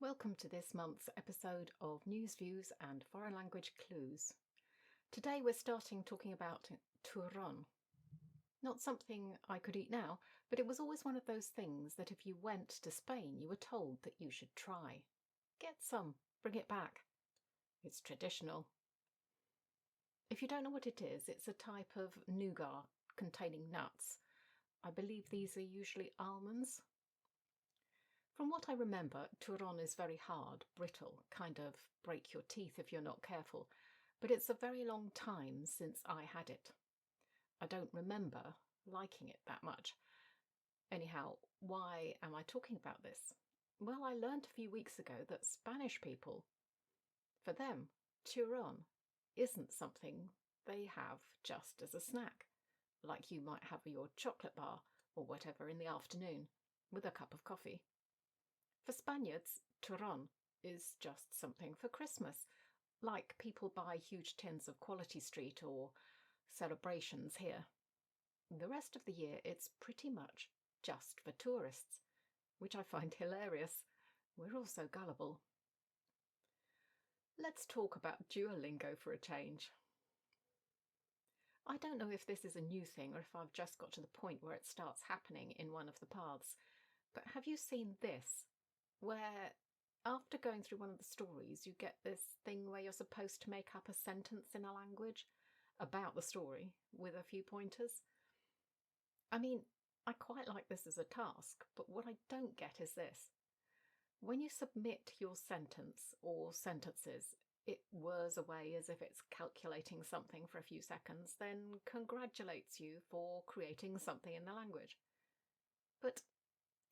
Welcome to this month's episode of News, Views and Foreign Language Clues. Today we're starting talking about Turrón. Not something I could eat now, but it was always one of those things that if you went to Spain you were told that you should try. Get some, bring it back. It's traditional. If you don't know what it is, it's a type of nougat containing nuts. I believe these are usually almonds. From what I remember, Turrón is very hard, brittle, kind of break your teeth if you're not careful, but it's a very long time since I had it. I don't remember liking it that much. Anyhow, why am I talking about this? Well, I learned a few weeks ago that Spanish people, for them, Turrón isn't something they have just as a snack, like you might have your chocolate bar or whatever in the afternoon with a cup of coffee. For Spaniards, Turrón is just something for Christmas, like people buy huge tins of Quality Street or celebrations here. The rest of the year it's pretty much just for tourists, which I find hilarious. We're all so gullible. Let's talk about Duolingo for a change. I don't know if this is a new thing or if I've just got to the point where it starts happening in one of the paths, but have you seen this? Where after going through one of the stories you get this thing where you're supposed to make up a sentence in a language about the story with a few pointers. I mean, I quite like this as a task, but what I don't get is this. When you submit your sentence or sentences, it whirs away as if it's calculating something for a few seconds, then congratulates you for creating something in the language. But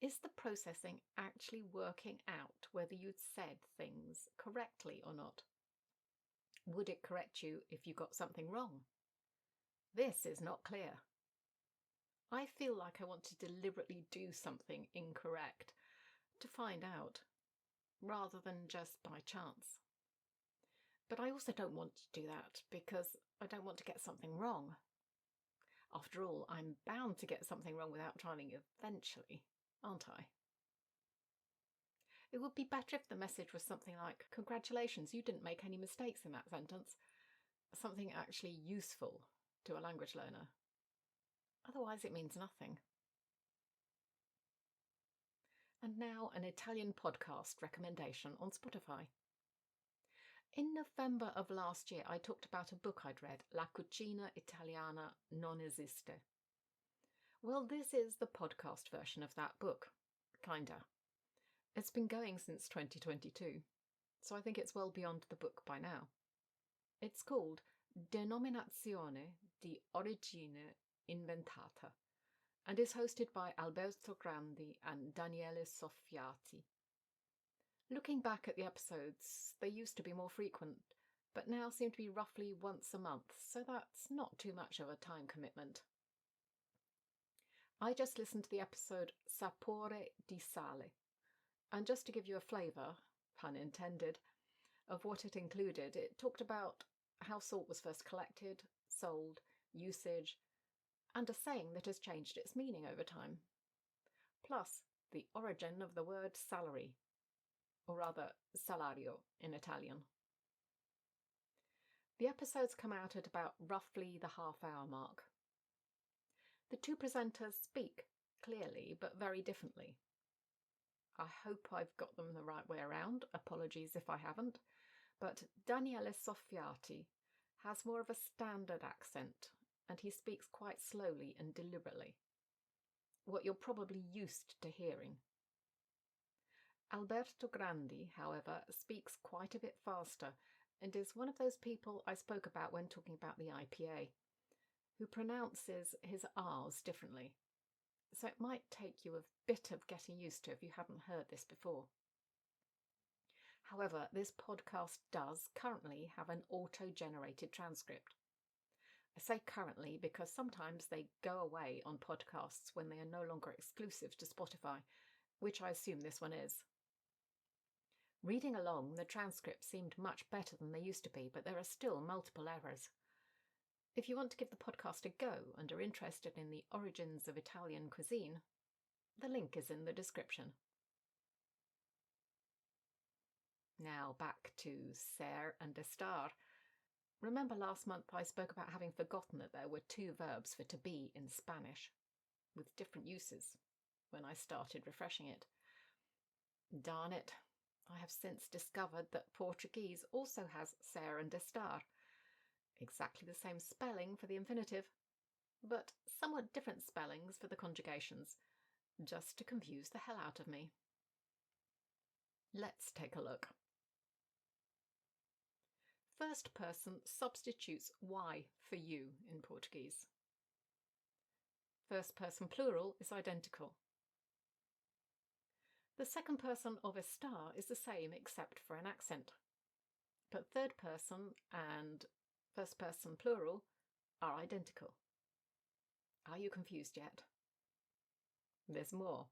is the processing actually working out whether you'd said things correctly or not? Would it correct you if you got something wrong? This is not clear. I feel like I want to deliberately do something incorrect to find out, rather than just by chance. But I also don't want to do that because I don't want to get something wrong. After all, I'm bound to get something wrong without trying eventually, aren't I? It would be better if the message was something like, "Congratulations, you didn't make any mistakes in that sentence." Something actually useful to a language learner. Otherwise, it means nothing. And now an Italian podcast recommendation on Spotify. In November of last year, I talked about a book I'd read, La cucina italiana non esiste. Well, this is the podcast version of that book. Kinda. It's been going since 2022, so I think it's well beyond the book by now. It's called Denominazione di origine inventata and is hosted by Alberto Grandi and Daniele Soffiati. Looking back at the episodes, they used to be more frequent, but now seem to be roughly once a month, so that's not too much of a time commitment. I just listened to the episode Sapore di Sale, and just to give you a flavour, pun intended, of what it included, it talked about how salt was first collected, sold, usage, and a saying that has changed its meaning over time. Plus, the origin of the word salary, or rather salario in Italian. The episodes come out at about roughly the half-hour mark. The two presenters speak clearly but very differently. I hope I've got them the right way around, apologies if I haven't, but Daniele Soffiati has more of a standard accent and he speaks quite slowly and deliberately, what you're probably used to hearing. Alberto Grandi, however, speaks quite a bit faster and is one of those people I spoke about when talking about the IPA, who pronounces his R's differently. So it might take you a bit of getting used to if you haven't heard this before. However, this podcast does currently have an auto-generated transcript. I say currently because sometimes they go away on podcasts when they are no longer exclusive to Spotify, which I assume this one is. Reading along, the transcript seemed much better than they used to be, but there are still multiple errors. If you want to give the podcast a go and are interested in the origins of Italian cuisine, the link is in the description. Now back to ser and estar. Remember last month I spoke about having forgotten that there were two verbs for to be in Spanish, with different uses, when I started refreshing it. Darn it, I have since discovered that Portuguese also has ser and estar. Exactly the same spelling for the infinitive, but somewhat different spellings for the conjugations, just to confuse the hell out of me. Let's take a look. First person substitutes y for you in Portuguese. First person plural is identical. The second person of estar is the same except for an accent. But third person and first person plural are identical. Are you confused yet? There's more.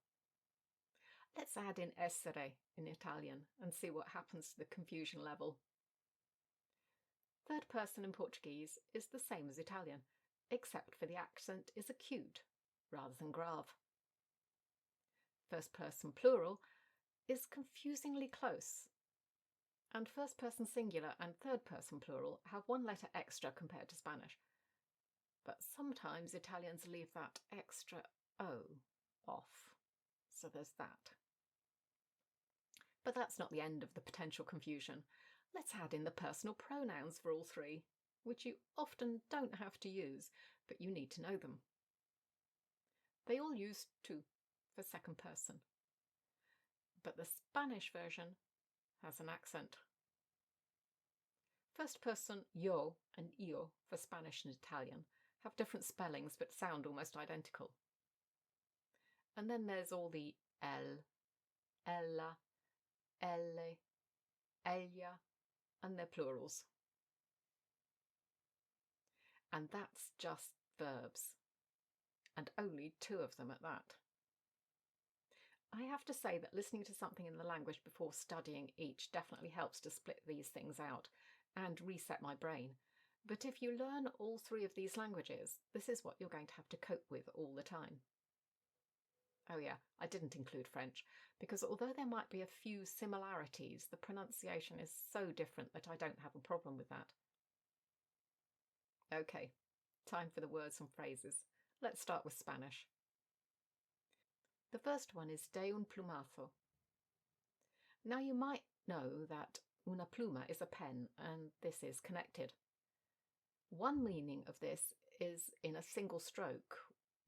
Let's add in essere in Italian and see what happens to the confusion level. Third person in Portuguese is the same as Italian, except for the accent is acute rather than grave. First person plural is confusingly close, and first person singular and third person plural have one letter extra compared to Spanish. But sometimes Italians leave that extra O off, so there's that. But that's not the end of the potential confusion. Let's add in the personal pronouns for all three, which you often don't have to use, but you need to know them. They all use tu for second person, but the Spanish version has an accent. First person yo and io for Spanish and Italian have different spellings but sound almost identical. And then there's all the el, ella, elle, ella, and their plurals. And that's just verbs, and only two of them at that. I have to say that listening to something in the language before studying each definitely helps to split these things out and reset my brain. But if you learn all three of these languages, this is what you're going to have to cope with all the time. Oh yeah, I didn't include French, because although there might be a few similarities, the pronunciation is so different that I don't have a problem with that. Okay, time for the words and phrases. Let's start with Spanish. The first one is de un plumazo. Now you might know that una pluma is a pen, and this is connected. One meaning of this is in a single stroke,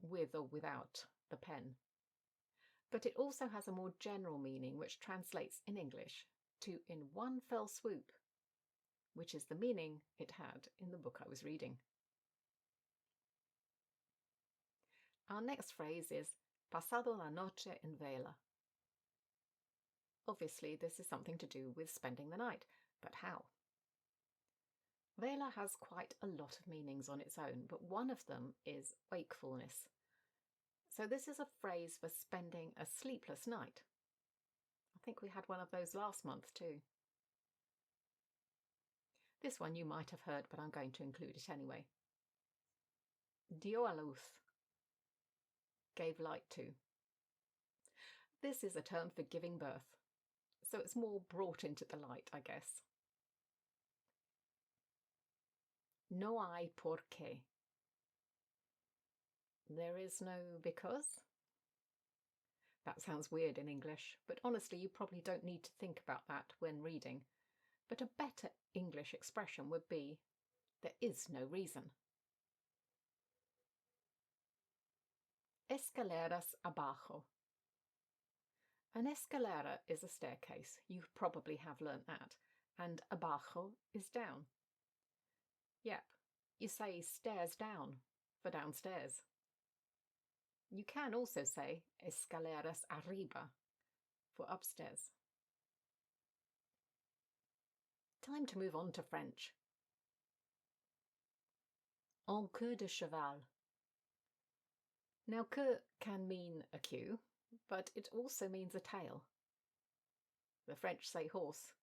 with or without the pen. But it also has a more general meaning which translates in English to in one fell swoop, which is the meaning it had in the book I was reading. Our next phrase is pasado la noche en vela. Obviously, this is something to do with spending the night, but how? Vela has quite a lot of meanings on its own, but one of them is wakefulness. So this is a phrase for spending a sleepless night. I think we had one of those last month too. This one you might have heard, but I'm going to include it anyway. Dio a luz. Gave light to. This is a term for giving birth, so it's more brought into the light, I guess. No hay por qué. There is no because? That sounds weird in English, but honestly you probably don't need to think about that when reading. But a better English expression would be, there is no reason. Escaleras abajo. An escalera is a staircase. You probably have learnt that. And abajo is down. Yep, you say stairs down for downstairs. You can also say escaleras arriba for upstairs. Time to move on to French. En queue de cheval. Now, queue can mean a queue, but it also means a tail. The French say horse.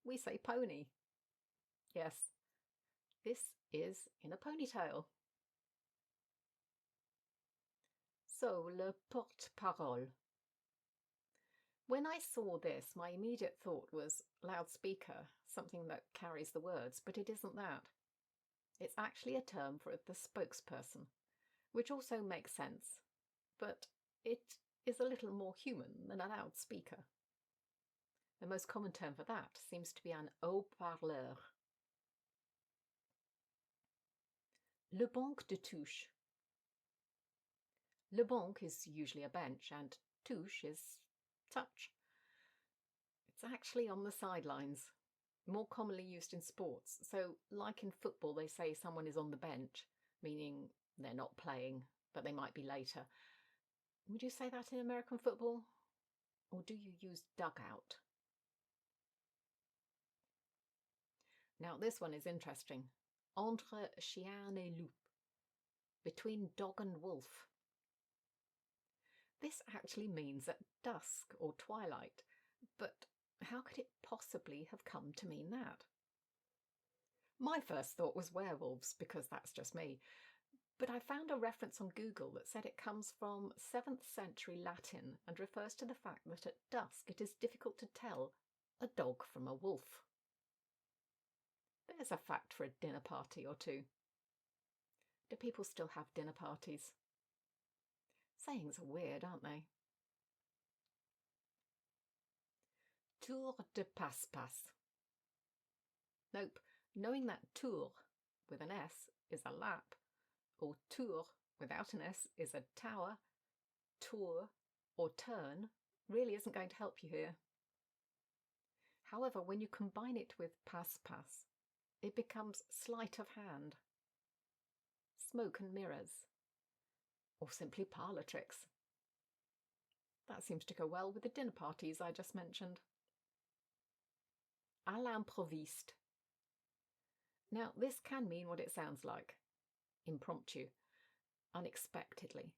We say pony. Yes, this is in a ponytail. So, le porte-parole. When I saw this, my immediate thought was loudspeaker, something that carries the words, but it isn't that. It's actually a term for the spokesperson, which also makes sense, but it is a little more human than a loudspeaker. The most common term for that seems to be un haut-parleur. Le banc de touche. Le banc is usually a bench and touche is touch. It's actually on the sidelines, more commonly used in sports. So like in football, they say someone is on the bench, meaning they're not playing, but they might be later. Would you say that in American football? Or do you use dugout? Now this one is interesting. Entre chien et loup. Between dog and wolf. This actually means at dusk or twilight, but how could it possibly have come to mean that? My first thought was werewolves, because that's just me, but I found a reference on Google that said it comes from 7th century Latin and refers to the fact that at dusk it is difficult to tell a dog from a wolf. There's a fact for a dinner party or two. Do people still have dinner parties? Sayings are weird, aren't they? Tour de passe-passe. Nope, knowing that tour with an S is a lap, or tour without an S is a tower, tour or turn really isn't going to help you here. However, when you combine it with passe-passe, it becomes sleight of hand, smoke and mirrors, or simply parlour tricks. That seems to go well with the dinner parties I just mentioned. À l'improviste. Now, this can mean what it sounds like, impromptu, unexpectedly.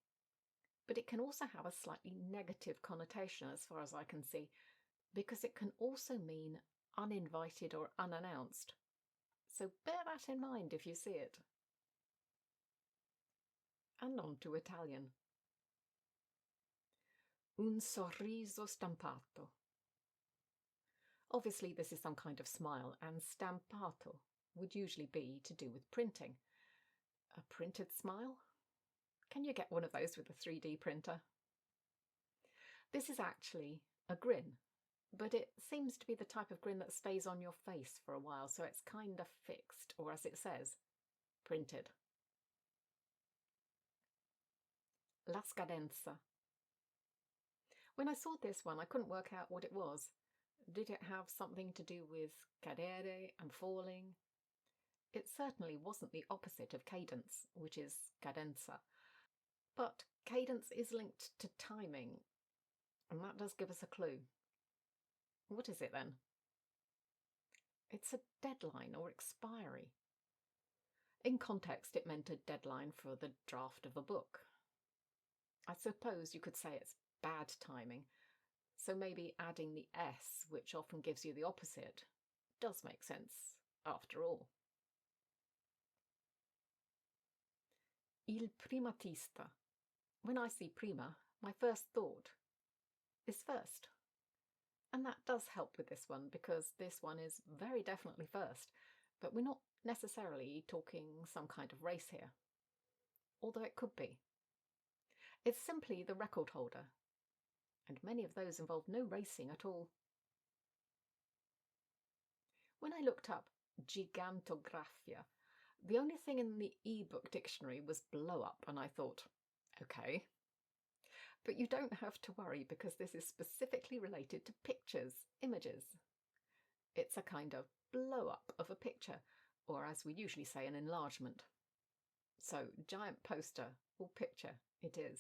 But it can also have a slightly negative connotation as far as I can see, because it can also mean uninvited or unannounced. So bear that in mind if you see it. And on to Italian. Un sorriso stampato. Obviously this is some kind of smile, and stampato would usually be to do with printing. A printed smile? Can you get one of those with a 3D printer? This is actually a grin, but it seems to be the type of grin that stays on your face for a while, so it's kind of fixed, or as it says, printed. La scadenza. When I saw this one, I couldn't work out what it was. Did it have something to do with cadere and falling? It certainly wasn't the opposite of cadence, which is cadenza. But cadence is linked to timing, and that does give us a clue. What is it then? It's a deadline or expiry. In context, it meant a deadline for the draft of a book. I suppose you could say it's bad timing, so maybe adding the S, which often gives you the opposite, does make sense after all. Il primatista. When I see prima, my first thought is first. And that does help with this one, because this one is very definitely first, but we're not necessarily talking some kind of race here, although it could be. It's simply the record holder, and many of those involve no racing at all. When I looked up gigantographia, the only thing in the e-book dictionary was blow up, and I thought, okay. But you don't have to worry, because this is specifically related to pictures, images. It's a kind of blow up of a picture, or as we usually say, an enlargement. So, giant poster or picture it is.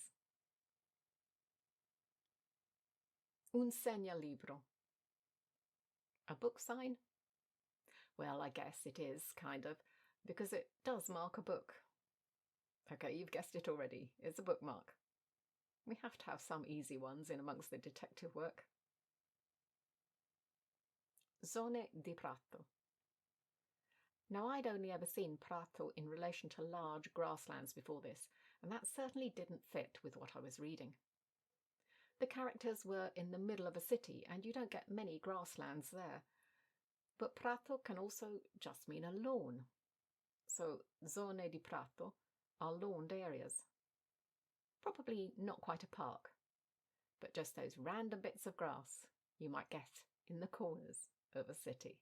Un segnalibro. A book sign? Well, I guess it is, kind of, because it does mark a book. Okay, you've guessed it already. It's a bookmark. We have to have some easy ones in amongst the detective work. Zone di prato. Now, I'd only ever seen prato in relation to large grasslands before this, and that certainly didn't fit with what I was reading. the characters were in the middle of a city and you don't get many grasslands there. But prato can also just mean a lawn. So zone di prato are lawned areas. Probably not quite a park, but just those random bits of grass you might get in the corners of a city.